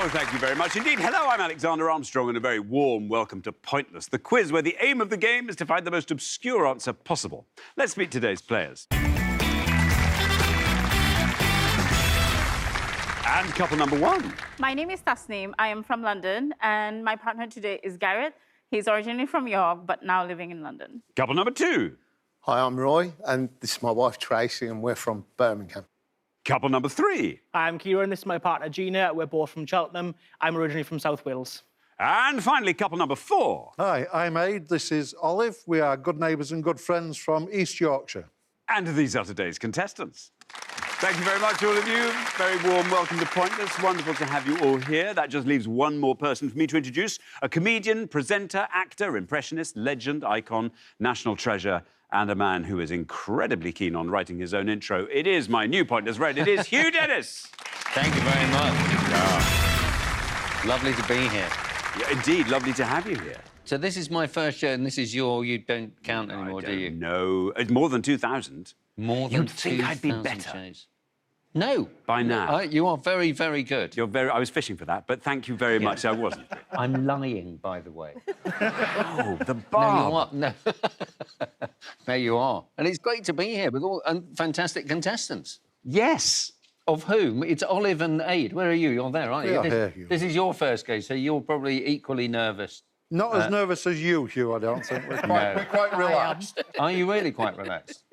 Oh, thank you very much indeed. Hello, I'm Alexander Armstrong, and a very warm welcome to Pointless, the quiz where the aim of the game is to find the most obscure answer possible. Let's meet today's players. And couple number one. My name is Tasneem. I am from London, and my partner today is Gareth. He's originally from York, but now living in London. Couple number two. Hi, I'm Roy, and this is my wife, Tracy, and we're from Birmingham. Couple number three. I'm Kieran, this is my partner, Gina. We're both from Cheltenham. I'm originally from South Wales. And finally, couple number four. Hi, I'm Aid. This is Olive. We are good neighbours and good friends from East Yorkshire. And these are today's contestants. Thank you very much, all of you. Very warm welcome to Pointless. Wonderful to have you all here. That just leaves one more person for me to introduce. A comedian, presenter, actor, impressionist, legend, icon, national treasure, and a man who is incredibly keen on writing his own intro. It is my new Pointless friend. It is Hugh Dennis. Thank you very much. Lovely to be here. Yeah, indeed, lovely to have you here. So this is my first show, and this is you don't count anymore, do you? No, it's more than 2,000. More than You'd think I'd be 2,000 better. shows. No. By now. You are very, very good. I was fishing for that, but thank you very much. I wasn't. I'm lying, by the way. Oh, the No, barb. you are. No. No, you are. And it's great to be here with all fantastic contestants. Yes. Of whom? It's Olive and Aid. Where are you? You're there, aren't you? Yeah, here, Hugh. This is your first go, so you're probably equally nervous. Not as nervous as you, Hugh, I don't think. We're quite relaxed. Are you really quite relaxed?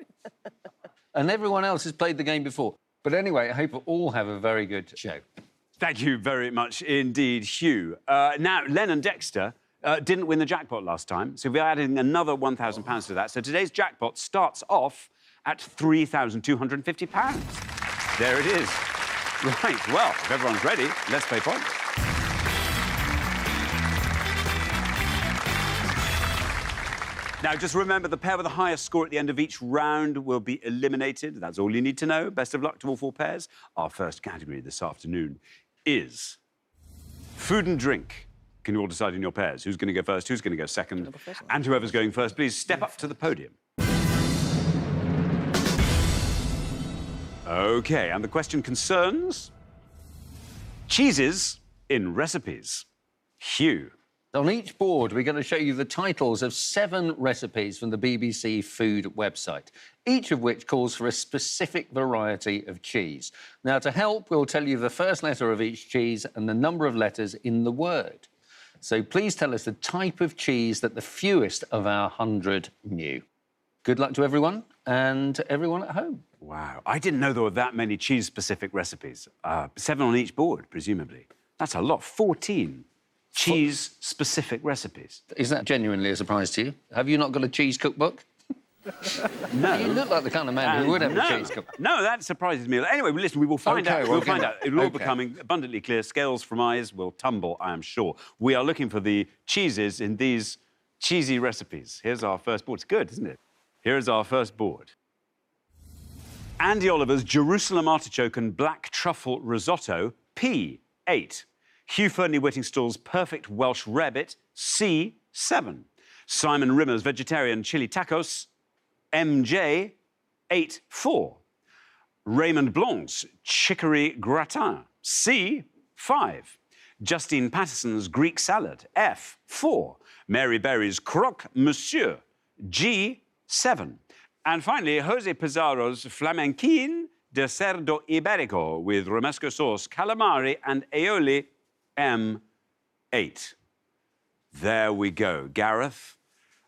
And everyone else has played the game before. But anyway, I hope you all have a very good show. Thank you very much indeed, Hugh. Now, Len and Dexter didn't win the jackpot last time, so we're adding another £1,000 to that. So today's jackpot starts off at £3,250. There it is. Right, well, if everyone's ready, let's play points. Now, just remember, the pair with the highest score at the end of each round will be eliminated. That's all you need to know. Best of luck to all four pairs. Our first category this afternoon is food and drink. Can you all decide in your pairs who's going to go first, who's going to go second? And whoever's going first, please step up to the podium. OK, and the question concerns cheeses in recipes. Hugh. On each board, we're going to show you the titles of 7 recipes from the BBC Food website, each of which calls for a specific variety of cheese. Now, to help, we'll tell you the first letter of each cheese and the number of letters in the word. So please tell us the type of cheese that the fewest of our 100 knew. Good luck to everyone and everyone at home. Wow, I didn't know there were that many cheese-specific recipes. 7 on each board, presumably. That's a lot, 14. Cheese-specific recipes. Is that genuinely a surprise to you? Have you not got a cheese cookbook? No. You look like the kind of man who would have a cheese cookbook. No, that surprises me. Anyway, listen, we will find out. We'll find out. It'll all become abundantly clear. Scales from eyes will tumble, I am sure. We are looking for the cheeses in these cheesy recipes. Here's our first board. It's good, isn't it? Here is our first board. Andy Oliver's Jerusalem artichoke and black truffle risotto, P8. Hugh Fearnley-Whittingstall's perfect Welsh rabbit, C7. Simon Rimmer's vegetarian chili tacos, MJ, 8-4. Raymond Blanc's chicory gratin, C5. Justine Patterson's Greek salad, F4. Mary Berry's croque monsieur, G7. And finally, Jose Pizarro's flamenquin de cerdo iberico with romesco sauce, calamari and aioli, M8. There we go. Gareth,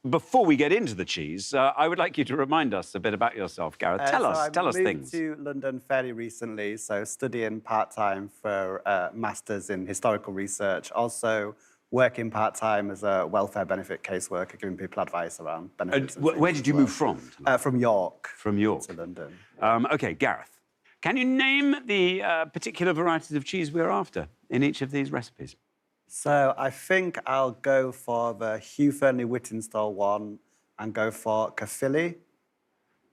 before we get into the cheese, I would like you to remind us a bit about yourself, Gareth. Tell us things. I moved to London fairly recently, so studying part-time for a Masters in Historical Research. Also working part-time as a welfare benefit caseworker, giving people advice around benefits. Where did you move from? From York. From York. To London. OK, Gareth, can you name the particular varieties of cheese we're after in each of these recipes? So I think I'll go for the Hugh Fearnley-Whittingstall one and go for Caerphilly.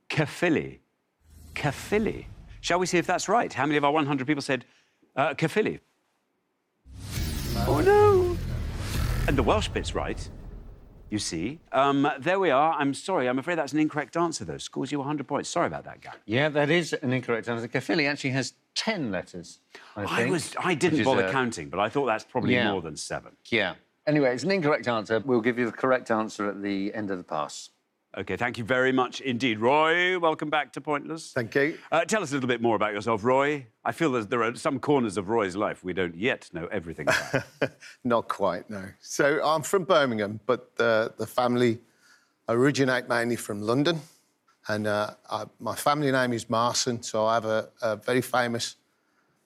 Caerphilly. Caerphilly. Shall we see if that's right? How many of our 100 people said Caerphilly? No. Oh, no. And the Welsh bit's right. You see. There we are. I'm sorry. I'm afraid that's an incorrect answer, though. Scores you 100 points. Sorry about that, Gary. Yeah, that is an incorrect answer. Caerphilly actually has 10 letters, I think. I didn't bother counting, but I thought that's probably more than 7. Yeah. Anyway, it's an incorrect answer. We'll give you the correct answer at the end of the pass. OK, thank you very much indeed. Roy, welcome back to Pointless. Thank you. Tell us a little bit more about yourself, Roy. I feel that there are some corners of Roy's life we don't yet know everything about. Not quite, no. So I'm from Birmingham, but the family originate mainly from London. And my family name is Marson, so I have a very famous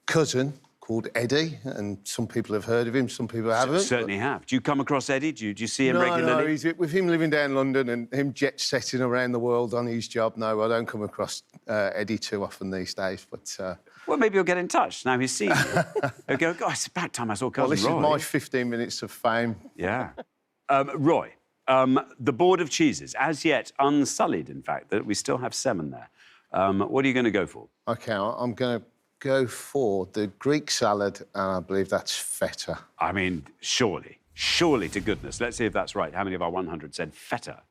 cousin called Eddie, and some people have heard of him, some people haven't. Certainly have. Do you come across Eddie? Do you see him No, regularly? with him living down London and him jet-setting around the world on his job, no, I don't come across Eddie too often these days, but... Well, maybe you'll get in touch now he's seen you. He'll go, God, it's about time I saw Cousin Roy. Well, this is my 15 minutes of fame. Yeah. Roy, the board of cheeses, as yet unsullied, in fact, that we still have 7 there. What are you going to go for? OK, I'm going to go for the Greek salad, and I believe that's feta. I mean, surely to goodness. Let's see if that's right. How many of our 100 said feta?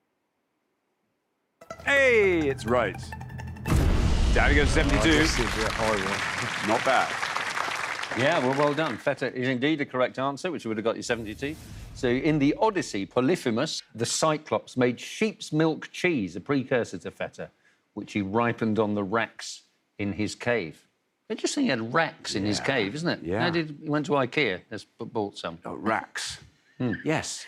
Hey, it's right. Down he goes 72. Not bad. Yeah, well done. Feta is indeed a correct answer, which would have got you 72. So in the Odyssey, Polyphemus, the Cyclops, made sheep's milk cheese, a precursor to feta, which he ripened on the racks in his cave. Interesting he had racks in his cave, isn't it? Yeah. He went to IKEA, bought some. Oh, racks. Yes.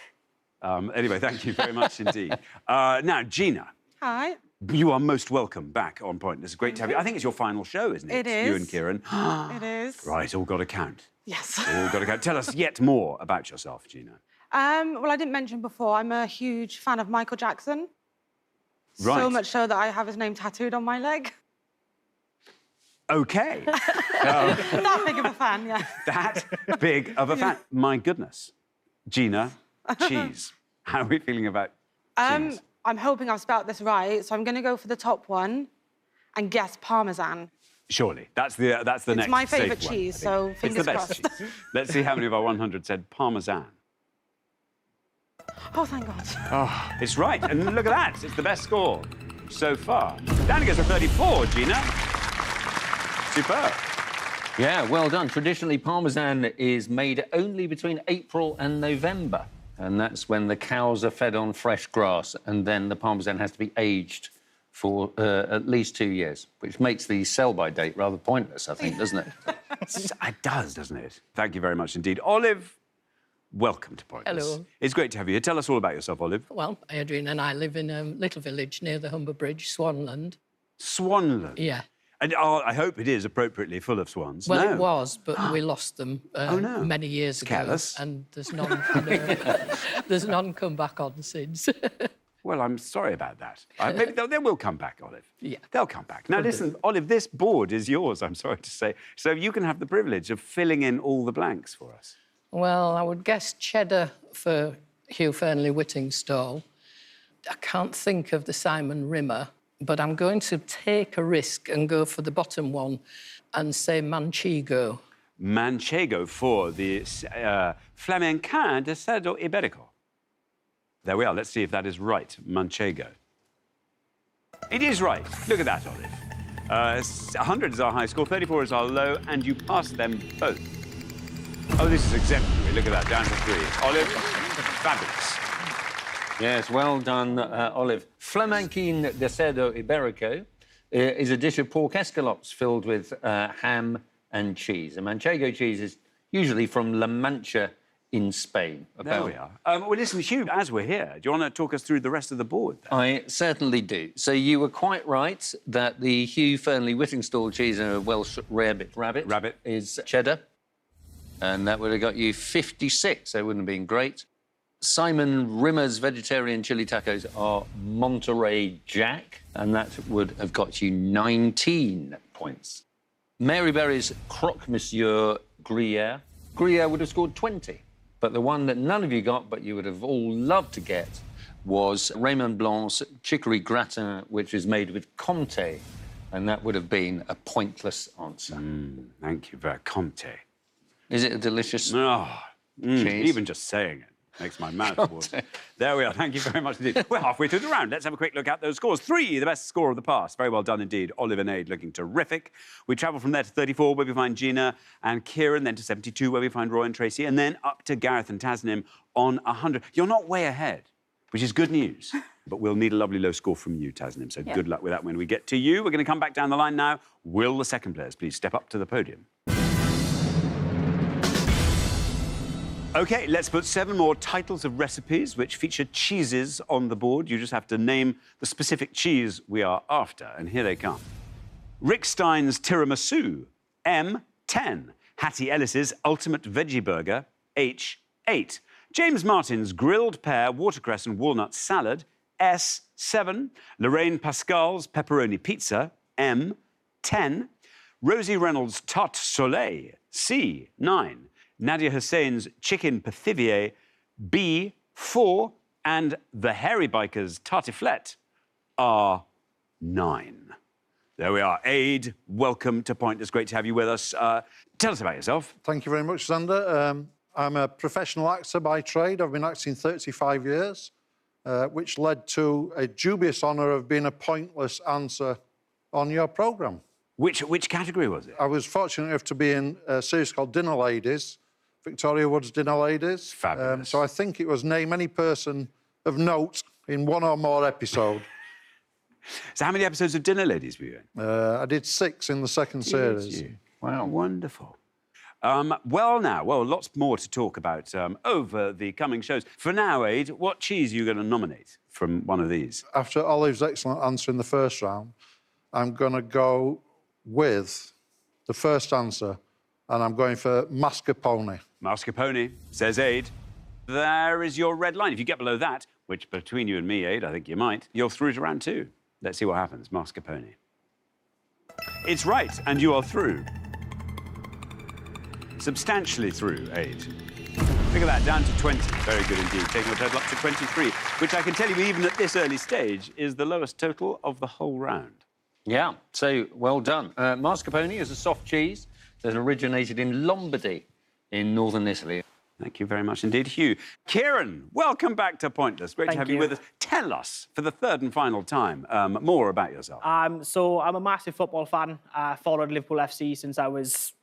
Anyway, thank you very much indeed. Now, Gina. Hi. You are most welcome back on Pointless. Great to have you. I think it's your final show, isn't it? It is. You and Kieran. It is. Right, all got to count. Yes. All got to count. Tell us yet more about yourself, Gina. Well, I didn't mention before, I'm a huge fan of Michael Jackson. Right. So much so that I have his name tattooed on my leg. OK. That big of a fan, yeah. That big of a fan. My goodness. Gina, cheese. How are we feeling about cheese? I'm hoping I've spelt this right, so I'm going to go for the top one and guess Parmesan. Surely. That's the next It's my safe favourite one, cheese, I think. so It's fingers the best crossed. cheese. Let's see how many of our 100 said Parmesan. Oh, thank God. Oh, it's right. And look at that. It's the best score so far. Down it goes for 34, Gina. Superb. Yeah, well done. Traditionally, Parmesan is made only between April and November. And that's when the cows are fed on fresh grass, and then the Parmesan has to be aged for at least 2 years, which makes the sell-by date rather pointless, I think, doesn't it? It does, doesn't it? Thank you very much indeed. Olive, welcome to Pointless. Hello. It's great to have you here. Tell us all about yourself, Olive. Well, Adrian and I live in a little village near the Humber Bridge, Swanland. Swanland. Yeah. And I hope it is appropriately full of swans. Well, No. it was, but we lost them no. many years ago. Careless. And there's none, there's none come back on since. Well, I'm sorry about that. Maybe they will come back, Olive. Yeah. They'll come back. Now, listen, Olive, this board is yours, I'm sorry to say. So you can have the privilege of filling in all the blanks for us. Well, I would guess cheddar for Hugh Fearnley-Whitting's stall. I can't think of the Simon Rimmer, but I'm going to take a risk and go for the bottom one and say Manchego. Manchego for the Flamenquin de Cerdo Iberico. There we are. Let's see if that is right. Manchego. It is right. Look at that, Olive. 100 is our high score, 34 is our low, and you passed them both. Oh, this is exemplary. Look at that, down to 3. Olive, fabulous. Yes, well done, Olive. Flamenquin de Cerdo Iberico is a dish of pork escalopes filled with ham and cheese. And Manchego cheese is usually from La Mancha in Spain. There we are. Well, listen, Hugh, as we're here, do you want to talk us through the rest of the board? Then? I certainly do. So you were quite right that the Hugh Fearnley-Whitting stall cheese, a Welsh rabbit, is cheddar. And that would have got you 56, so it wouldn't have been great. Simon Rimmer's vegetarian chili tacos are Monterey Jack, and that would have got you 19 points. Mary Berry's Croque Monsieur Gruyere would have scored 20. But the one that none of you got, but you would have all loved to get, was Raymond Blanc's chicory gratin, which is made with Comté, and that would have been a pointless answer. Thank you very Comté. Is it a delicious Oh, cheese? even just saying it. Makes my mouth water. There we are. Thank you very much indeed. We're halfway through the round. Let's have a quick look at those scores. 3, the best score of the past. Very well done indeed. Olive and Aid looking terrific. We travel from there to 34, where we find Gina and Kieran, then to 72, where we find Roy and Tracy, and then up to Gareth and Tasnim on 100. You're not way ahead, which is good news. But we'll need a lovely low score from you, Tasnim, so good luck with that when we get to you. We're going to come back down the line now. Will the second players please step up to the podium? OK, let's put 7 more titles of recipes which feature cheeses on the board. You just have to name the specific cheese we are after, and here they come. Rick Stein's Tiramisu, M10. Hattie Ellis's Ultimate Veggie Burger, H8. James Martin's Grilled Pear, Watercress and Walnut Salad, S7. Lorraine Pascal's Pepperoni Pizza, M10. Rosie Reynolds' Tarte Soleil, C9. Nadia Hussein's Chicken Pithivier, B4. And the Hairy Bikers' Tartiflette, R9. There we are. Aid, welcome to Pointless. Great to have you with us. Tell us about yourself. Thank you very much, Xander. I'm a professional actor by trade. I've been acting 35 years, which led to a dubious honour of being a pointless answer on your programme. Which category was it? I was fortunate enough to be in a series called Dinner Ladies, Victoria Wood's Dinner Ladies. Fabulous. So I think it was name any person of note in one or more episode. So how many episodes of Dinner Ladies were you in? I did 6 in the second series. Wow, wonderful. Well, lots more to talk about over the coming shows. For now, Aid, what cheese are you going to nominate from one of these? After Olive's excellent answer in the first round, I'm going to go with the first answer, and I'm going for mascarpone. Mascarpone, says Aid. There is your red line. If you get below that, which between you and me, Aid, I think you might, you're through to round 2. Let's see what happens. Mascarpone. It's right, and you are through. Substantially through, Aid. Look at that, down to 20. Very good indeed. Taking your total up to 23, which I can tell you, even at this early stage, is the lowest total of the whole round. Yeah, so well done. Mascarpone is a soft cheese that originated in Lombardy in northern Italy. Thank you very much indeed, Hugh. Kieran, welcome back to Pointless. Great to have you with us. Tell us, for the third and final time, more about yourself. So I'm a massive football fan. I followed Liverpool FC since I was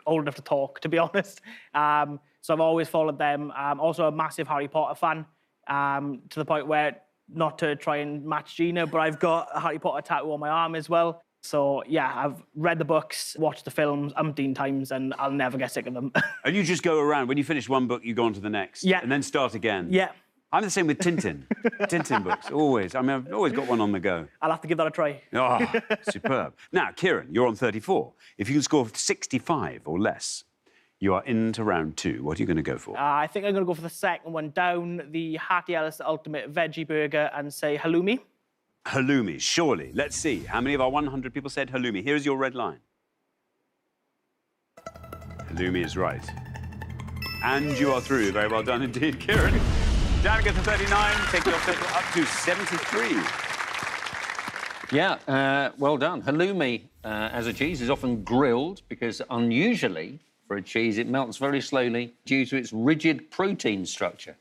old enough to talk, to be honest. So I've always followed them. I'm also a massive Harry Potter fan, to the point where, not to try and match Gina, but I've got a Harry Potter tattoo on my arm as well. So, yeah, I've read the books, watched the films umpteen times, and I'll never get sick of them. And you just go around. When you finish one book, you go on to the next. Yeah. And then start again. Yeah. I'm the same with Tintin. Tintin books, always. I mean, I've always got one on the go. I'll have to give that a try. Oh, superb. Now, Kieran, you're on 34. If you can score 65 or less, you are into round 2. What are you going to go for? I think I'm going to go for the second one down, the Hattie Ellis Ultimate Veggie Burger, and say halloumi. Halloumi, surely. Let's see. How many of our 100 people said halloumi? Here's your red line. Halloumi is right. And you are through. Very well done indeed, Kieran. Down again to 39, taking your total up to 73. Yeah, well done. Halloumi, as a cheese, is often grilled because, unusually, for a cheese, it melts very slowly due to its rigid protein structure,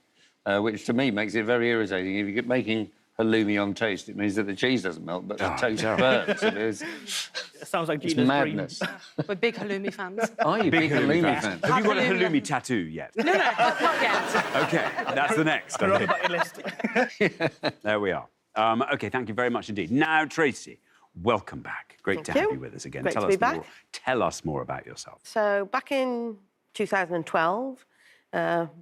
which, to me, makes it very irritating. If you're making halloumi on toast, it means that the cheese doesn't melt, but the toast burns. It soun's like it's Gina's madness. We're big halloumi fans. Are you big halloumi fan? Have you got a Halloumi. halloumi tattoo yet? No, not yet. OK, that's the next. Put it on I the think. bucket list. There we are. OK, thank you very much indeed. Now, Tracy, welcome back. Great to have you with us again. Great to be back. Tell us more about yourself. So back in 2012,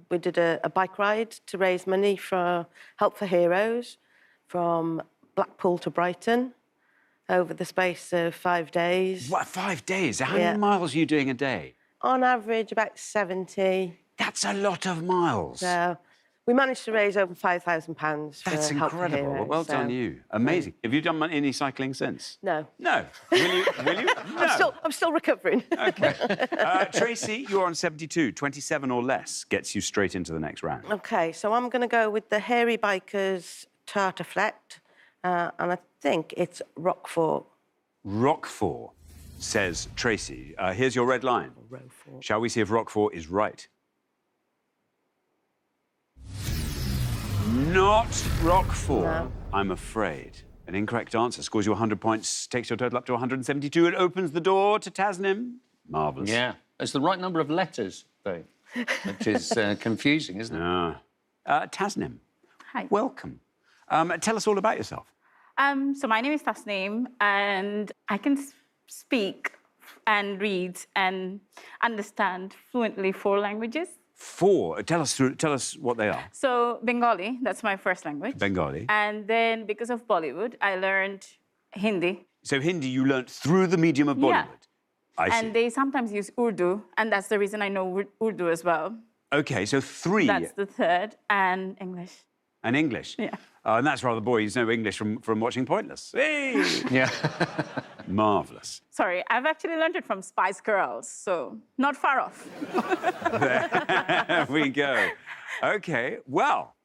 we did a bike ride to raise money for Help for Heroes from Blackpool to Brighton over the space of 5 days. What, 5 days? How many miles are you doing a day? On average, about 70. That's a lot of miles. So we managed to raise over £5,000 for That's Help for incredible. Heroes. Well done, you. Amazing. Have you done any cycling since? No. No. Will you? Will you? No. I'm still recovering. OK. Tracy, you're on 72. 27 or less gets you straight into the next round. OK, so I'm going to go with the Hairy Bikers Tartiflette, and I think it's Roquefort. Roquefort, says Tracy. Here's your red line. Shall we see if Roquefort is right? Not Roquefort, No. I'm afraid. An incorrect answer scores you 100 points, takes your total up to 172. It opens the door to Tasnim. Marvellous. Yeah. It's the right number of letters, though, which is confusing, isn't it? Tasnim, Hi. welcome. Tell us all about yourself. So my name is Tasneem, and I can speak and read and understand fluently 4 languages. 4. Tell us what they are. So Bengali, that's my first language. Bengali. And then because of Bollywood, I learned Hindi. So Hindi you learnt through the medium of Bollywood? Yeah. I see. And they sometimes use Urdu, and that's the reason I know Urdu as well. OK, so 3. That's the third, and English. And English? Yeah. And that's rather boring. You know English from watching Pointless. Hey! Yeah. Marvellous. Sorry, I've actually learned it from Spice Girls, so not far off. There we go. OK, well,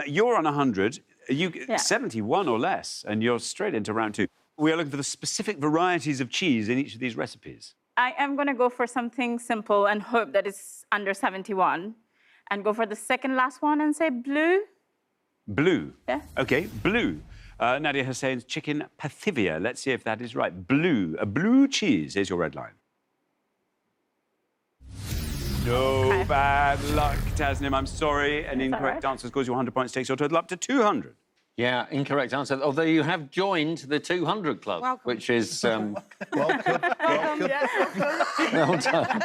you're on 100. You 71 or less, and you're straight into round 2. We are looking for the specific varieties of cheese in each of these recipes. I am going to go for something simple and hope that it's under 71, and go for the second last one and say blue. Blue. Yeah. OK, blue. Nadia Hussain's chicken pathivia. Let's see if that is right. Blue. A blue cheese. Here's your red line. No bad luck, Tasnim. I'm sorry. An incorrect answer scores you 100 points, takes your total up to 200. Yeah, incorrect answer. Although you have joined the 200 Club, which is... Welcome. Welcome. Well done.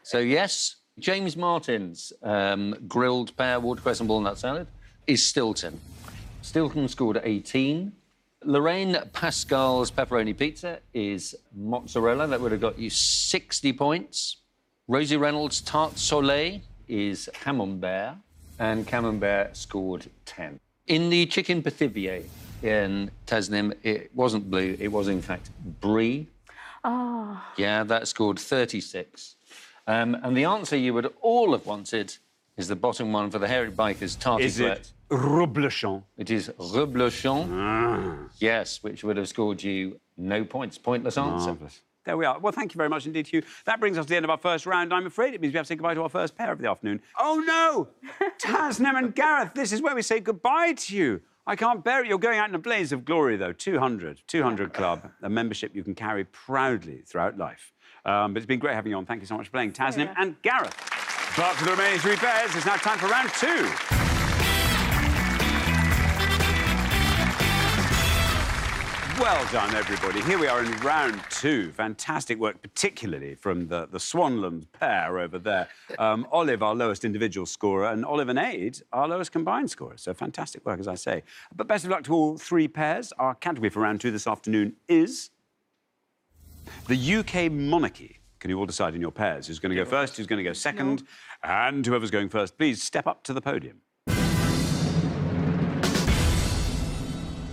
So, yes, James Martin's grilled pear, watercress and walnut salad is Stilton. Stilton scored 18. Lorraine Pascal's pepperoni pizza is mozzarella. That would have got you 60 points. Rosie Reynolds' tarte soleil is camembert, and camembert scored 10. In the chicken pathivier in Tasnim, it wasn't blue, it was, in fact, brie. Oh. Yeah, that scored 36. And the answer you would all have wanted is the bottom one for the Hairy Bikers tartiflette. Is it reblochon? It is reblochon. Yes, which would have scored you no points. Pointless answer. Marvellous. There we are. Well, thank you very much indeed, Hugh. That brings us to the end of our first round. I'm afraid it means we have to say goodbye to our first pair of the afternoon. Oh, no! Tasnim and Gareth, this is where we say goodbye to you. I can't bear it. You're going out in a blaze of glory, though. 200 Club, a membership you can carry proudly throughout life. But it's been great having you on. Thank you so much for playing, Tasnim and Gareth. But for the remaining 3 pairs, it's now time for round 2. Well done, everybody. Here we are in round 2. Fantastic work, particularly from the Swanland pair over there. Olive, our lowest individual scorer, and Olive and Aid, our lowest combined scorer. So fantastic work, as I say. But best of luck to all 3 pairs. Our category for round 2 this afternoon is the UK monarchy. Can you all decide in your pairs who's going to go first, who's going to go second? And whoever's going first, please step up to the podium.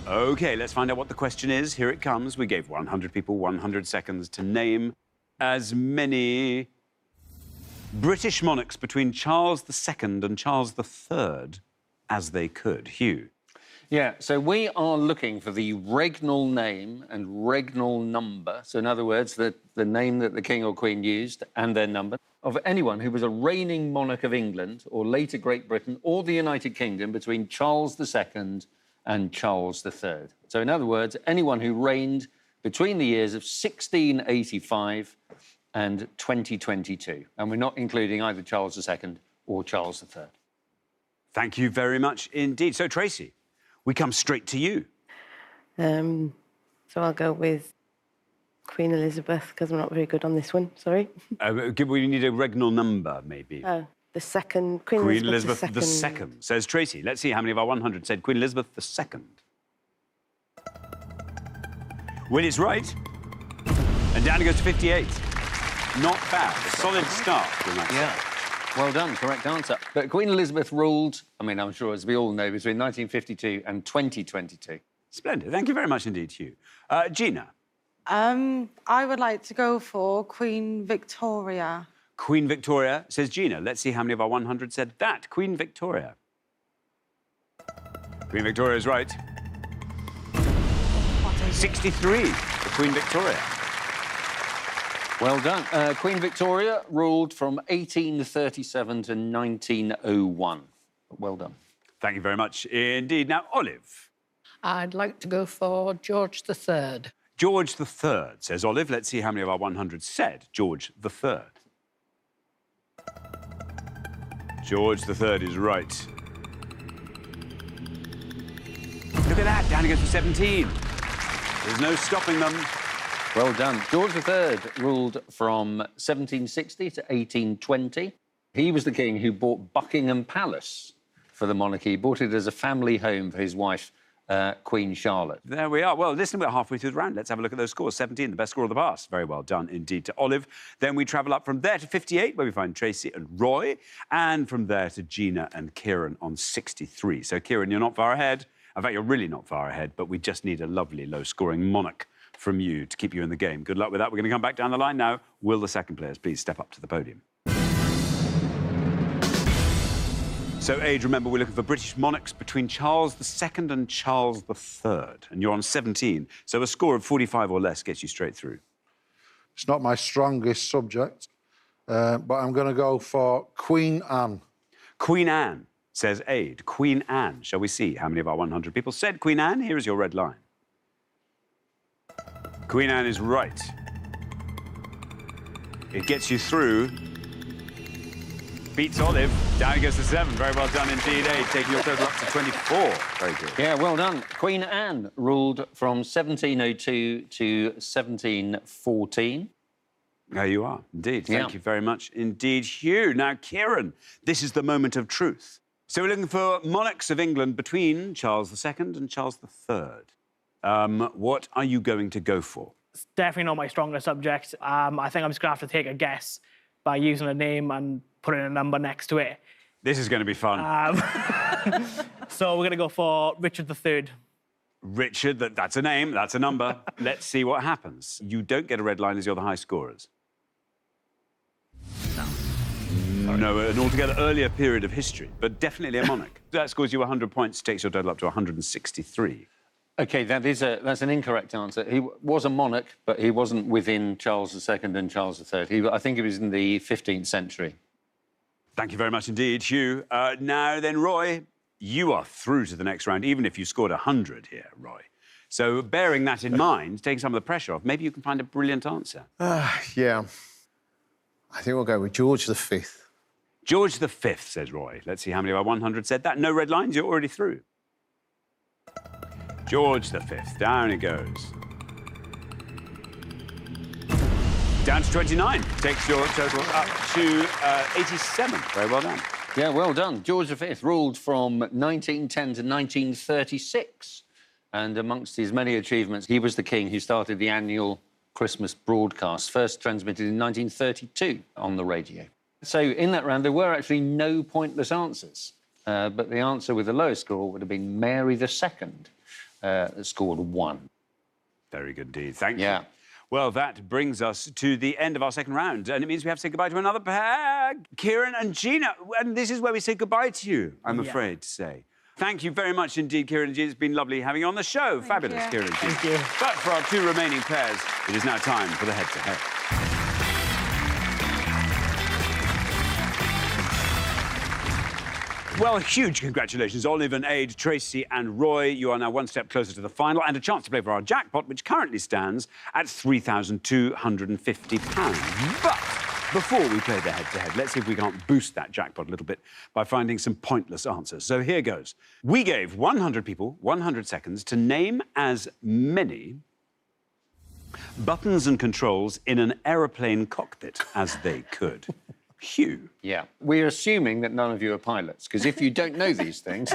OK, let's find out what the question is. Here it comes. We gave 100 people 100 seconds to name as many British monarchs between Charles II and Charles III as they could. Hugh. Yeah, so we are looking for the regnal name and regnal number. So, in other words, the name that the king or queen used and their number of anyone who was a reigning monarch of England or later Great Britain or the United Kingdom between Charles II and Charles III. So, in other words, anyone who reigned between the years of 1685 and 2022. And we're not including either Charles II or Charles III. Thank you very much indeed. So, Tracy, we come straight to you. So I'll go with Queen Elizabeth, because I'm not very good on this one, sorry. We need a regnal number, maybe. Oh, the second. Queen Elizabeth II. II, says Tracy. Let's see how many of our 100 said Queen Elizabeth II. Well, it's right. And down it goes to 58. Not bad. A solid start, we might say. Yeah. Well done, correct answer. But Queen Elizabeth ruled, I mean, I'm sure, as we all know, between 1952 and 2022. Splendid. Thank you very much indeed, Hugh. Gina. I would like to go for Queen Victoria. Queen Victoria, says Gina. Let's see how many of our 100 said that. Queen Victoria. Queen Victoria is right. 63 for Queen Victoria. Well done. Queen Victoria ruled from 1837 to 1901. Well done. Thank you very much indeed. Now, Olive. I'd like to go for George III. George III, says Olive. Let's see how many of our 100 said George III. George III is right. Look at that, down against the 17. There's no stopping them. Well done. George III ruled from 1760 to 1820. He was the king who bought Buckingham Palace for the monarchy. He bought it as a family home for his wife, Queen Charlotte. There we are. Well, listen, we're halfway through the round. Let's have a look at those scores. 17, the best score of the past. Very well done indeed to Olive. Then we travel up from there to 58, where we find Tracy and Roy. And from there to Gina and Kieran on 63. So, Kieran, you're not far ahead. In fact, you're really not far ahead, but we just need a lovely low-scoring monarch from you to keep you in the game. Good luck with that. We're going to come back down the line now. Will the second players please step up to the podium? So, Age, remember, we're looking for British monarchs between Charles II and Charles III. And you're on 17, so a score of 45 or less gets you straight through. It's not my strongest subject, but I'm going to go for Queen Anne. Queen Anne, says Ade. Queen Anne. Shall we see how many of our 100 people said Queen Anne? Here is your red line. Queen Anne is right. It gets you through. Beats Olive. Down goes to 7. Very well done indeed, Ade, taking your total up to 24. Very good. Yeah, well done. Queen Anne ruled from 1702 to 1714. There you are, indeed. Thank you very much indeed, Hugh. Now, Kieran, this is the moment of truth. So we're looking for monarchs of England between Charles II and Charles III. What are you going to go for? It's definitely not my strongest subject. I think I'm just going to have to take a guess by using a name and putting a number next to it. This is going to be fun. So we're going to go for Richard III. Richard, that's a name, that's a number. Let's see what happens. You don't get a red line as you're the high scorers. No, an altogether earlier period of history, but definitely a monarch. That scores you 100 points, takes your total up to 163. OK, that's an incorrect answer. He was a monarch, but he wasn't within Charles II and Charles III. I think he was in the 15th century. Thank you very much indeed, Hugh. Now then, Roy, you are through to the next round, even if you scored 100 here, Roy. So bearing that in mind, taking some of the pressure off, maybe you can find a brilliant answer. Yeah. I think we'll go with George V. George V, says Roy. Let's see how many of our 100 said that. No red lines, you're already through. George V, down it goes. Down to 29, takes your total up to 87. Very well done. Yeah, well done. George V ruled from 1910 to 1936. And amongst his many achievements, he was the king who started the annual Christmas broadcast, first transmitted in 1932 on the radio. So in that round, there were actually no pointless answers. But the answer with the lowest score would have been Mary II, that scored 1. Very good indeed. Thank you. Well, that brings us to the end of our second round, and it means we have to say goodbye to another pair, Kieran and Gina. And this is where we say goodbye to you, I'm afraid to say. Thank you very much indeed, Kieran and Gina. It's been lovely having you on the show. Fabulous, Kieran and Gina. Thank you. But for our 2 remaining pairs, it is now time for the head-to-head. Well, huge congratulations, Olive and Ade, Tracy and Roy. You are now one step closer to the final and a chance to play for our jackpot, which currently stands at £3,250. But before we play the head-to-head, let's see if we can't boost that jackpot a little bit by finding some pointless answers. So here goes. We gave 100 people 100 seconds to name as many buttons and controls in an aeroplane cockpit as they could. Hugh. Yeah. We're assuming that none of you are pilots, because if you don't know these things,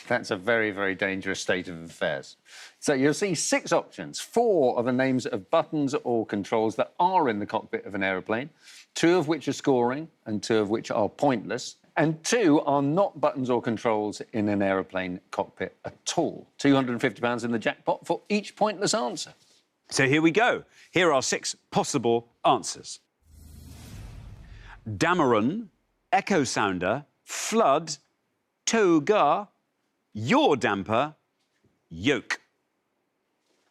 that's a very, very dangerous state of affairs. So you'll see 6 options. 4 are the names of buttons or controls that are in the cockpit of an aeroplane, 2 of which are scoring and 2 of which are pointless, and 2 are not buttons or controls in an aeroplane cockpit at all. £250 in the jackpot for each pointless answer. So here we go. Here are 6 possible answers. Dameron, echo sounder, flood, toga, yaw damper, yoke.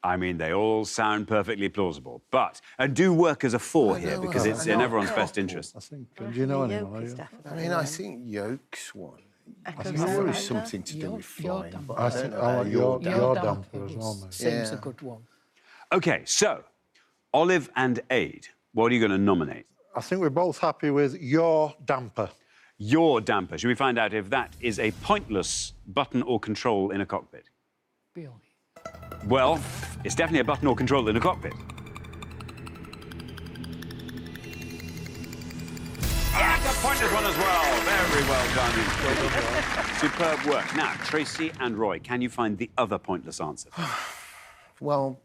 I mean, they all sound perfectly plausible, but and do work as a 4 here because it's in everyone's best interest. I think. Do you know anyone? I mean, I think yoke's one. I'm sure it's something to do with flying. damper. But I think I like your damper as well, mate. Seems a Yeah. good one. OK, so, Olive and Aid, what are you going to nominate? I think we're both happy with your damper. Your damper. Should we find out if that is a pointless button or control in a cockpit? Really. Well, it's definitely a button or control in a cockpit. That's a pointless one as well. Very well done. Superb work. Now, Tracy and Roy, can you find the other pointless answer? Well,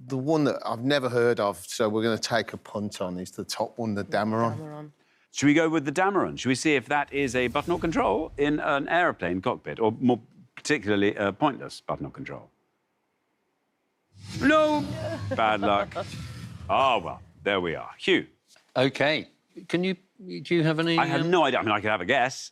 the one that I've never heard of, so we're going to take a punt on, is the top one, the Dameron. Should we go with the Dameron? Should we see if that is a button or control in an aeroplane cockpit, or more particularly a pointless button or control? No! Bad luck. Oh, well, there we are. Hugh? OK. Do you have any... I have no idea. I mean, I could have a guess.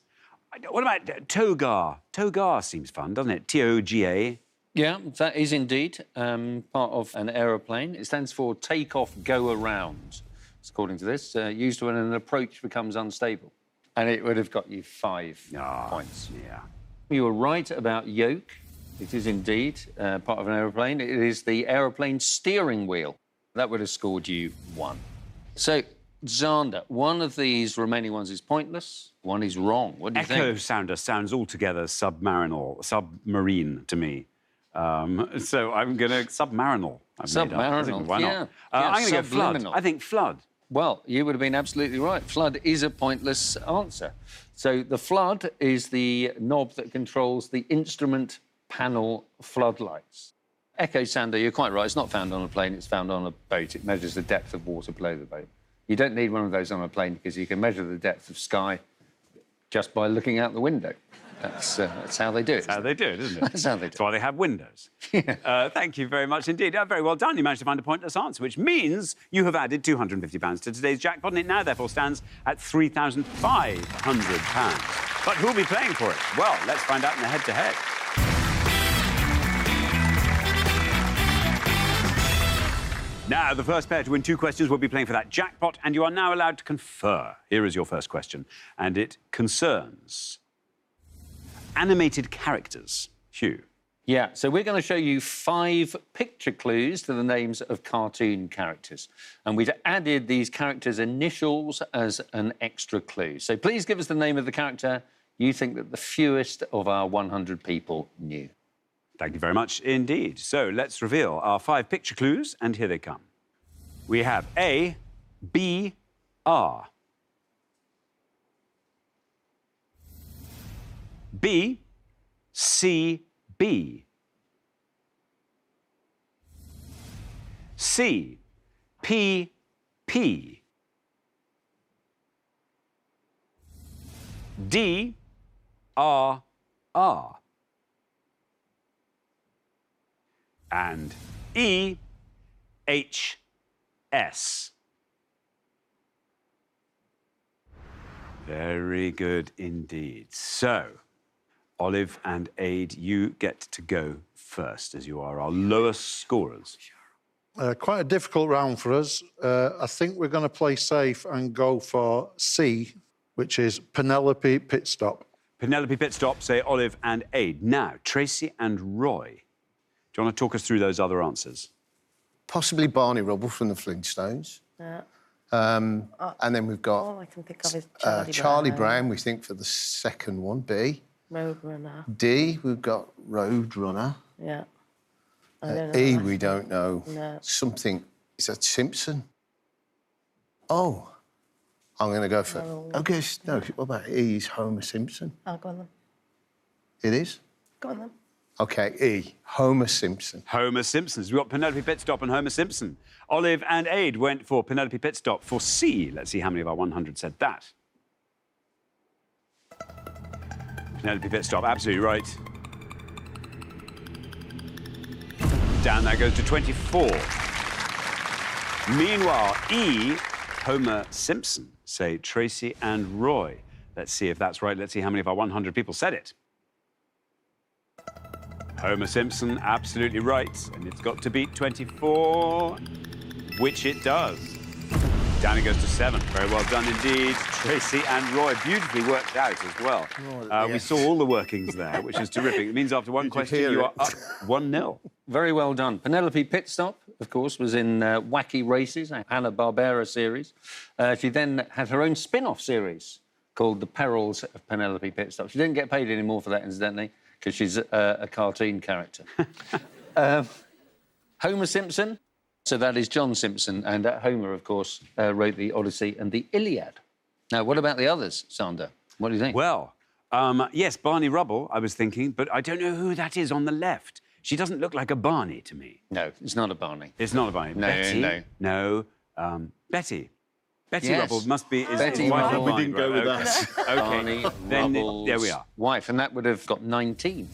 What about Togar? Togar seems fun, doesn't it? T-O-G-A. Yeah, that is indeed part of an aeroplane. It stands for take off, go around, according to this, used when an approach becomes unstable. And it would have got you 5 points. Yeah. You were right about yoke. It is indeed part of an aeroplane. It is the aeroplane steering wheel. That would have scored you 1. So, Xander, one of these remaining ones is pointless, one is wrong. What do you think? Echo sounder sounds altogether submarine to me. So I'm going to submarinal. Submarinal, Why not? yeah. I'm going to go flood. Subliminal. I think flood. Well, you would have been absolutely right. Flood is a pointless answer. So the flood is the knob that controls the instrument panel floodlights. Echo sounder, you're quite right. It's not found on a plane. It's found on a boat. It measures the depth of water below the boat. You don't need one of those on a plane because you can measure the depth of sky just by looking out the window. That's how they do it. That's how they do it, isn't it? That's how they do it. That's why they have windows. Thank you very much indeed. Very well done. You managed to find a pointless answer, which means you have added £250 to today's jackpot, and it now therefore stands at £3,500. But who'll be playing for it? Well, let's find out in the head-to-head. Now, the first pair to win 2 questions will be playing for that jackpot, and you are now allowed to confer. Here is your first question, and it concerns animated characters. Hugh. Yeah, so we're going to show you 5 picture clues to the names of cartoon characters. And we've added these characters' initials as an extra clue. So please give us the name of the character you think that the fewest of our 100 people knew. Thank you very much indeed. So let's reveal our 5 picture clues, and here they come. We have A, B, R. B, C, B. C, P, P. D, R, R. And E, H, S. Very good indeed. So, Olive and Aid, you get to go first, as you are our lowest scorers. Quite a difficult round for us. I think we're going to play safe and go for C, which is Penelope Pitstop. Penelope Pitstop, say Olive and Aid. Now, Tracy and Roy. Do you want to talk us through those other answers? Possibly Barney Rubble from the Flintstones. Yeah. And then we've got All I can think of is Charlie Brown, we think, for the second one, B. Roadrunner. D, we've got Roadrunner. Yeah. I don't know. E, we don't know. No. Something, is that Simpson? Oh, I'm going to go for... Okay, no, what about E is Homer Simpson? Oh, go on then. It is? Go on then. OK, E, Homer Simpson. Homer Simpson. We've got Penelope Pitstop and Homer Simpson. Olive and Aid went for Penelope Pitstop for C. Let's see how many of our 100 said that. Penelope Pitstop, absolutely right. Down that goes to 24. Meanwhile, E, Homer Simpson, say Tracy and Roy. Let's see if that's right. Let's see how many of our 100 people said it. Homer Simpson, absolutely right. And it's got to beat 24, which it does. Down it goes to 7. Very well done indeed. Tracy and Roy, beautifully worked out as well. We saw all the workings there, which is terrific. It means after one question, you are up 1-0. Very well done. Penelope Pitstop, of course, was in Wacky Races, a Hanna-Barbera series. She then had her own spin-off series called The Perils of Penelope Pitstop. She didn't get paid any more for that, incidentally, because she's a cartoon character. Homer Simpson. So that is John Simpson, and Homer, of course, wrote the Odyssey and the Iliad. Now, what about the others, Sander? What do you think? Well, yes, Barney Rubble, I was thinking, but I don't know who that is on the left. She doesn't look like a Barney to me. No, it's not a Barney. It's not a Barney. No, Betty? no. Betty. Betty Yes. Rubble must be... Betty wife Rubble. of We Barney, didn't go right, with okay. that. OK, Barney then Rubble's there we are. wife, and that would have got 19.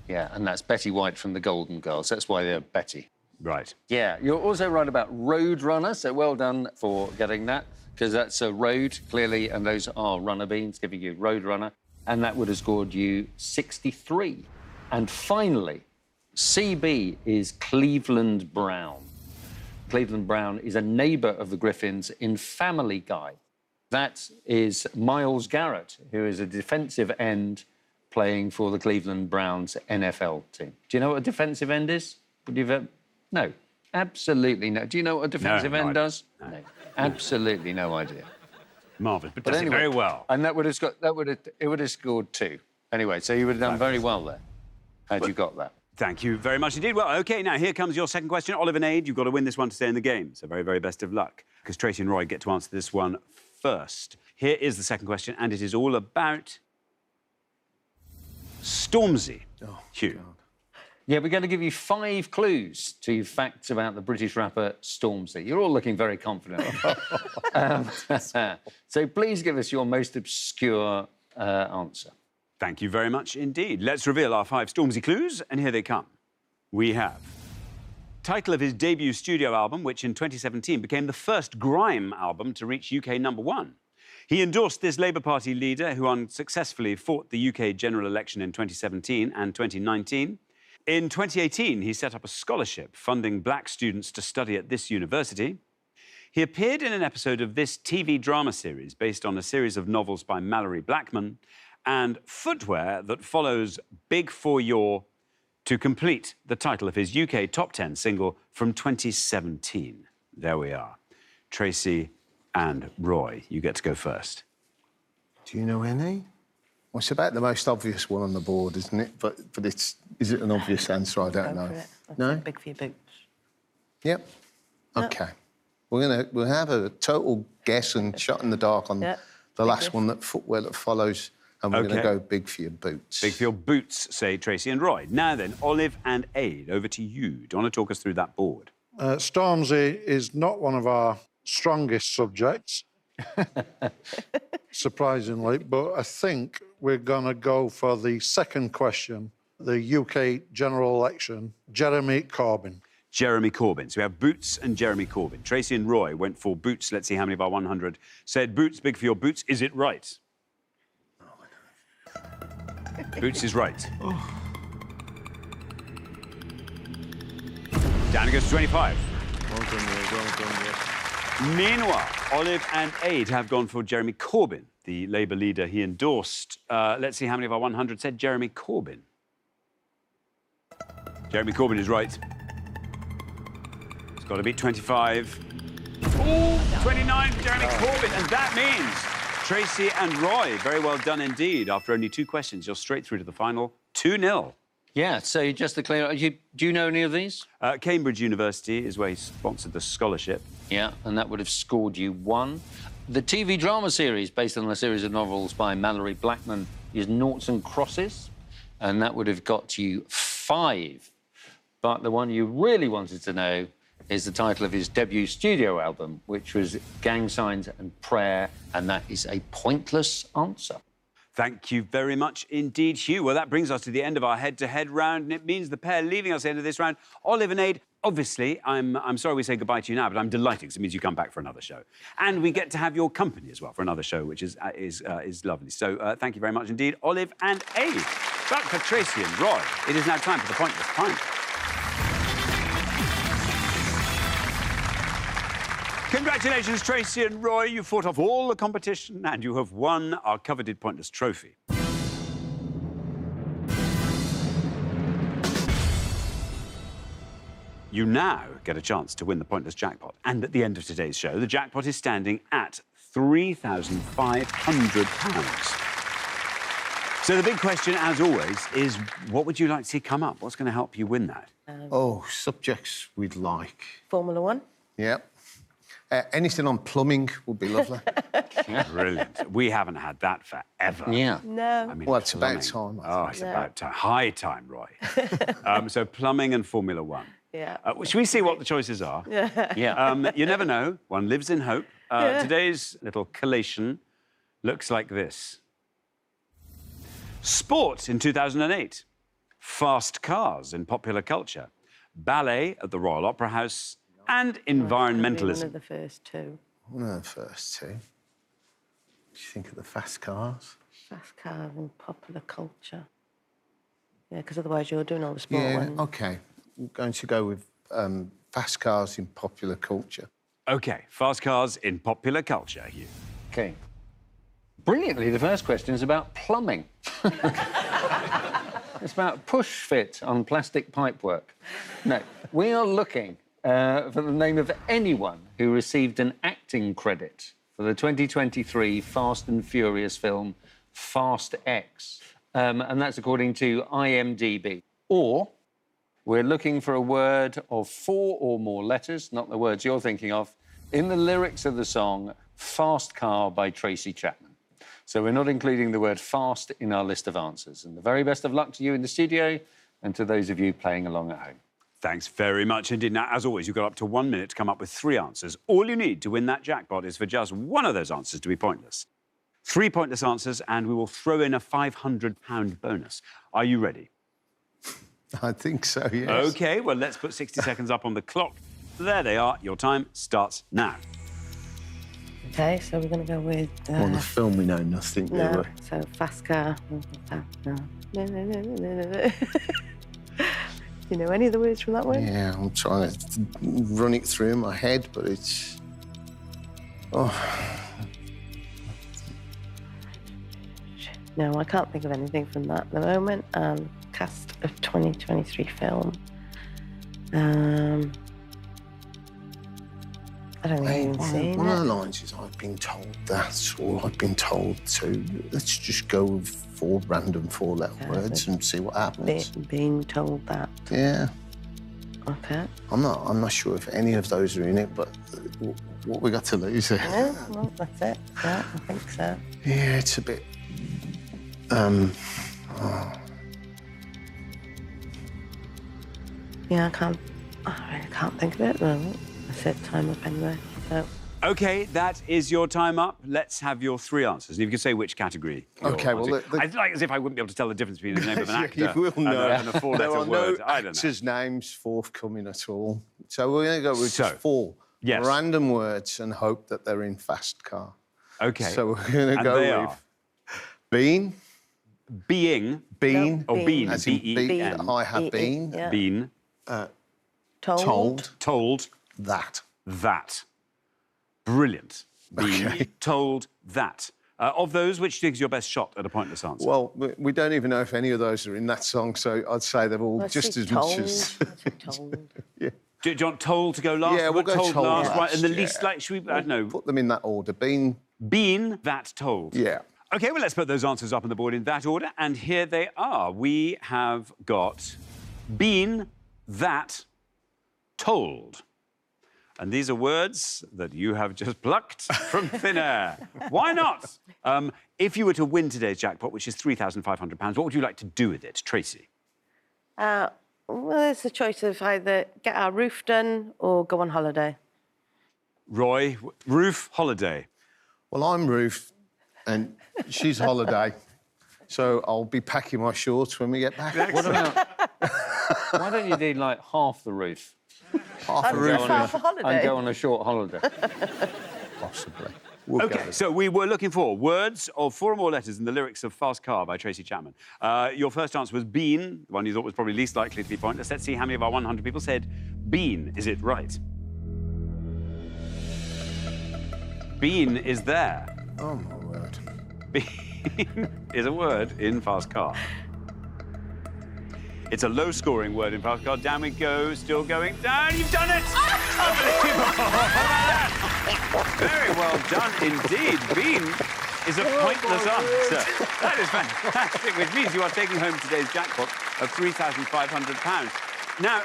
Yeah, and that's Betty White from the Golden Girls. That's why they're Betty. Right. Yeah, you're also right about Roadrunner, so well done for getting that, because that's a road, clearly, and those are runner beans, giving you Roadrunner, and that would have scored you 63. And finally, CB is Cleveland Brown. Cleveland Brown is a neighbour of the Griffins in Family Guy. That is Myles Garrett, who is a defensive end playing for the Cleveland Browns NFL team. Do you know what a defensive end is? Would you have... No, absolutely no. Do you know what a defensive end does? No, absolutely no idea. Marvellous, but does it very well. And it would have scored 2. Anyway, so you would have done very well there, had you got that. Thank you very much indeed. Well, OK, now here comes your second question. Olive and Aid, you've got to win this one to stay in the game. So very, very best of luck, because Tracy and Roy get to answer this one first. Here is the second question, and it is all about Stormzy. Oh, Hugh. God. Yeah, we're going to give you 5 clues to facts about the British rapper Stormzy. You're all looking very confident. So please give us your most obscure answer. Thank you very much indeed. Let's reveal our 5 Stormzy clues, and here they come. We have title of his debut studio album, which in 2017 became the first grime album to reach UK #1. He endorsed this Labour Party leader who unsuccessfully fought the UK general election in 2017 and 2019. In 2018, he set up a scholarship funding black students to study at this university. He appeared in an episode of this TV drama series based on a series of novels by Mallory Blackman, and Footwear that follows Big For Your to complete the title of his UK top 10 single from 2017. There we are. Tracy and Roy, you get to go first. Do you know any? Well, it's about the most obvious one on the board, isn't it? But is it an obvious answer? I don't know. No? Big for your boots. Yep. OK. We'll have a total guess and shot in the dark on the last one, that Footwear that follows, and we're going to go Big for Your Boots. Big for Your Boots, say Tracy and Roy. Now then, Olive and Aid, over to you. Do you want to talk us through that board? Stormzy is not one of our strongest subjects, surprisingly, but I think we're going to go for the second question, the UK general election, Jeremy Corbyn. Jeremy Corbyn. So we have Boots and Jeremy Corbyn. Tracy and Roy went for Boots. Let's see how many of our 100 said Boots. Big for Your Boots. Is it right? Boots is right. Oh. Down it goes to 25. Well done, yes. Meanwhile, Olive and Aid have gone for Jeremy Corbyn, the Labour leader he endorsed. Let's see how many of our 100 said Jeremy Corbyn. Jeremy Corbyn is right. It's got to be 25. Oh, 29 for Jeremy Corbyn. And that means Tracy and Roy, very well done indeed. After only 2 questions, you're straight through to the final 2-0. Yeah, so just to clear, do you know any of these? Cambridge University is where he sponsored the scholarship. Yeah, and that would have scored you 1. The TV drama series, based on a series of novels by Mallory Blackman, is Noughts and Crosses, and that would have got you 5. But the one you really wanted to know is the title of his debut studio album, which was Gang Signs and Prayer, and that is a pointless answer. Thank you very much indeed, Hugh. Well, that brings us to the end of our head-to-head round, and it means the pair leaving us at the end of this round, Olive and Aid. Obviously, I'm sorry we say goodbye to you now, but I'm delighted because it means you come back for another show. And we get to have your company as well for another show, which is lovely. So thank you very much indeed, Olive and Aid. But for Tracy and Roy, it is now time for the Pointless Pint. Congratulations, Tracy and Roy. You fought off all the competition and you have won our coveted Pointless trophy. You now get a chance to win the Pointless jackpot. And at the end of today's show, the jackpot is standing at £3,500. So the big question, as always, is what would you like to see come up? What's going to help you win that? Subjects we'd like. Formula One. Yep. Anything on plumbing would be lovely. Brilliant. We haven't had that forever. Yeah. No. I mean, Well, it's about plumbing. time, I Oh, think. it's about time. High time, Roy. So plumbing and Formula One. Yeah. Should we see what the choices are? Yeah. You never know. One lives in hope. Today's little collation looks like this. Sport in 2008. Fast cars in popular culture. Ballet at the Royal Opera House. And environmentalism. One of the first two. One of the first two. What do you think of the fast cars? Fast cars and popular culture. Yeah, because otherwise you're doing all the sport ones. OK. We're going to go with fast cars in popular culture. OK, fast cars in popular culture, Hugh. OK. Brilliantly, the first question is about plumbing. It's about push fit on plastic pipework. No, we are looking for the name of anyone who received an acting credit for the 2023 Fast and Furious film Fast X. And that's according to IMDb. Or we're looking for a word of 4 or more letters, not the words you're thinking of, in the lyrics of the song Fast Car by Tracy Chapman. So we're not including the word fast in our list of answers. And the very best of luck to you in the studio and to those of you playing along at home. Thanks very much indeed. Now, as always, you've got up to 1 minute to come up with 3 answers. All you need to win that jackpot is for just one of those answers to be pointless. 3 pointless answers, and we will throw in a £500 bonus. Are you ready? I think so, yes. OK, well, let's put 60 seconds up on the clock. There they are. Your time starts now. OK, so we're going to go with... On the film, we know nothing, do no, we? so fast car. No. You know any of the words from that one? Yeah, I'm trying to run it through my head, but it's... Oh. No, I can't think of anything from that at the moment. Cast of 2023 film. I don't think I've even seen One of it. the lines is, I've been told that, or I've been told to. Let's just go with 4 random 4-letter words and see what happens. Being told that. Yeah. OK. I'm not sure if any of those are in it, but what we got to lose here? Yeah, well, that's it. Yeah, I think so. Yeah, it's a bit... Yeah, I really can't think of it at the moment. I said time up anyway, so... OK, that is your time up. Let's have your 3 answers. And if you can say which category you're OK, well... answering. I'd like as if I wouldn't be able to tell the difference between the name of an actor You will know. and a 4-letter There are word. no I don't know. actors' names forthcoming at all. So we're going to go with just 4 random words and hope that they're in fast car. OK. So we're going to go with... Bean. Being. Bean. No, Or bean. As in B-E-N. I have been. Yeah. Been. Told. Told. That. That. Brilliant. Being Okay. told that. Of those, which do you think is your best shot at a pointless answer? Well, we don't even know if any of those are in that song, so I'd say they're all Let's just see, as much as... told. Yeah. Do you want told to go last? Yeah, we'll go told told last. Right, and the last, least, yeah. like, should we, I don't know, Put them in that order. Bean. been that told. Yeah. OK, well, let's put those answers up on the board in that order, and here they are. We have got been that told. And these are words that you have just plucked from thin air. Why not? If you were to win today's jackpot, which is £3,500, what would you like to do with it, Tracy? Well, it's a choice of either get our roof done or go on holiday. Roy, roof, holiday. Well, I'm Ruth, and she's Holiday, so I'll be packing my shorts when we get back. What about... Why don't you do, like, half the roof? Half a roof. For holiday. And go on a short holiday. Possibly. We'll go OK, with so we were looking for words of 4 or more letters in the lyrics of Fast Car by Tracy Chapman. Your first answer was been, the one you thought was probably least likely to be pointless. Let's see how many of our 100 people said been. Is it right? Bean is there. Oh, my word. Bean is a word in fast car. It's a low-scoring word in fast car. Down we go, still going down. You've done it! Unbelievable! Very well done indeed. Bean is a pointless answer. That is fantastic, which means you are taking home today's jackpot of £3,500. Now,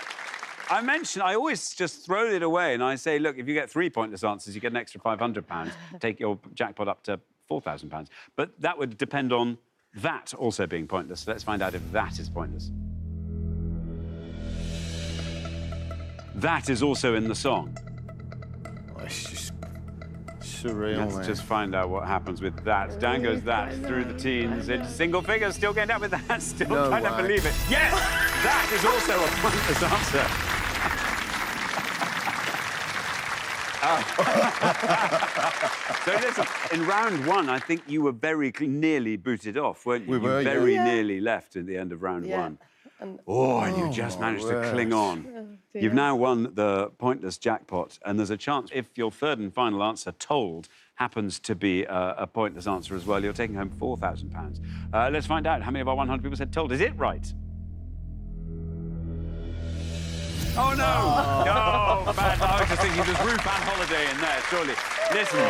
I always just throw it away and I say, look, if you get 3 pointless answers, you get an extra £500. Take your jackpot up to £4,000. But that would depend on that also being pointless. So let's find out if that is pointless. That is also in the song. Oh, it's just surreal, Let's man. just find out what happens with that. Down goes that through the teens. It's single figures, still going down with that. Still No trying to way. believe it. Yes! That is also a pointless answer. So listen, in round one, I think you were very nearly booted off, weren't you? We were, You yeah. very nearly left at the end of round one. Oh, and you just managed to cling on. You've now won the pointless jackpot, and there's a chance if your third and final answer, told, happens to be a pointless answer as well, you're taking home £4,000. Let's find out how many of our 100 people said told. Is it right? Oh, no! Oh, bad. I was just thinking there's Roof and Holiday in there, surely. Listen,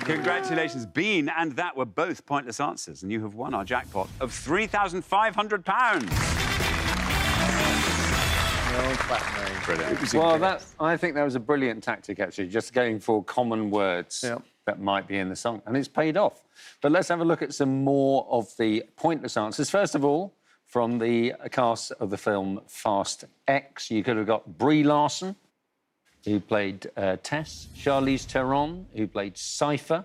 congratulations. Bean and that were both pointless answers, and you have won our jackpot of £3,500. Brilliant. Well, I think that was a brilliant tactic, actually, just going for common words that might be in the song, and it's paid off. But let's have a look at some more of the pointless answers. First of all, from the cast of the film Fast X, you could have got Brie Larson, who played Tess, Charlize Theron, who played Cypher,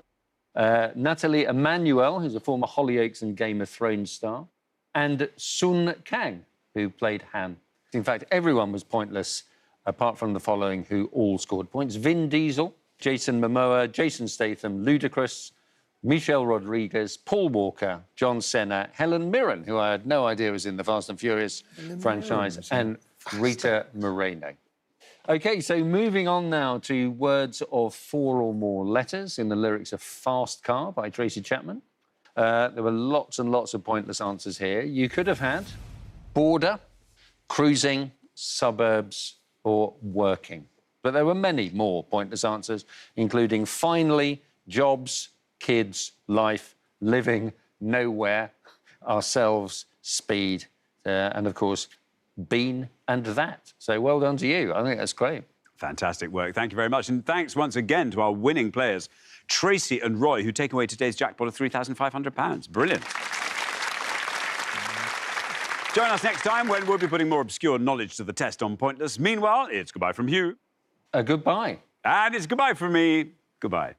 Natalie Emmanuel, who's a former Hollyoaks and Game of Thrones star, and Sun Kang, who played Han. In fact, everyone was pointless, apart from the following, who all scored points. Vin Diesel, Jason Momoa, Jason Statham, Ludacris, Michelle Rodriguez, Paul Walker, John Cena, Helen Mirren, who I had no idea was in the Fast and Furious franchise, and Rita Moreno. OK, so moving on now to words of 4 or more letters in the lyrics of Fast Car by Tracy Chapman. There were lots and lots of pointless answers here. You could have had border, cruising, suburbs, or working. But there were many more pointless answers, including finally, jobs, kids, life, living, nowhere, ourselves, speed, and, of course, been and that. So well done to you. I think that's great. Fantastic work. Thank you very much. And thanks once again to our winning players, Tracy and Roy, who take away today's jackpot of £3,500. Brilliant. Join us next time when we'll be putting more obscure knowledge to the test on Pointless. Meanwhile, it's goodbye from Hugh. Goodbye. And it's goodbye from me. Goodbye.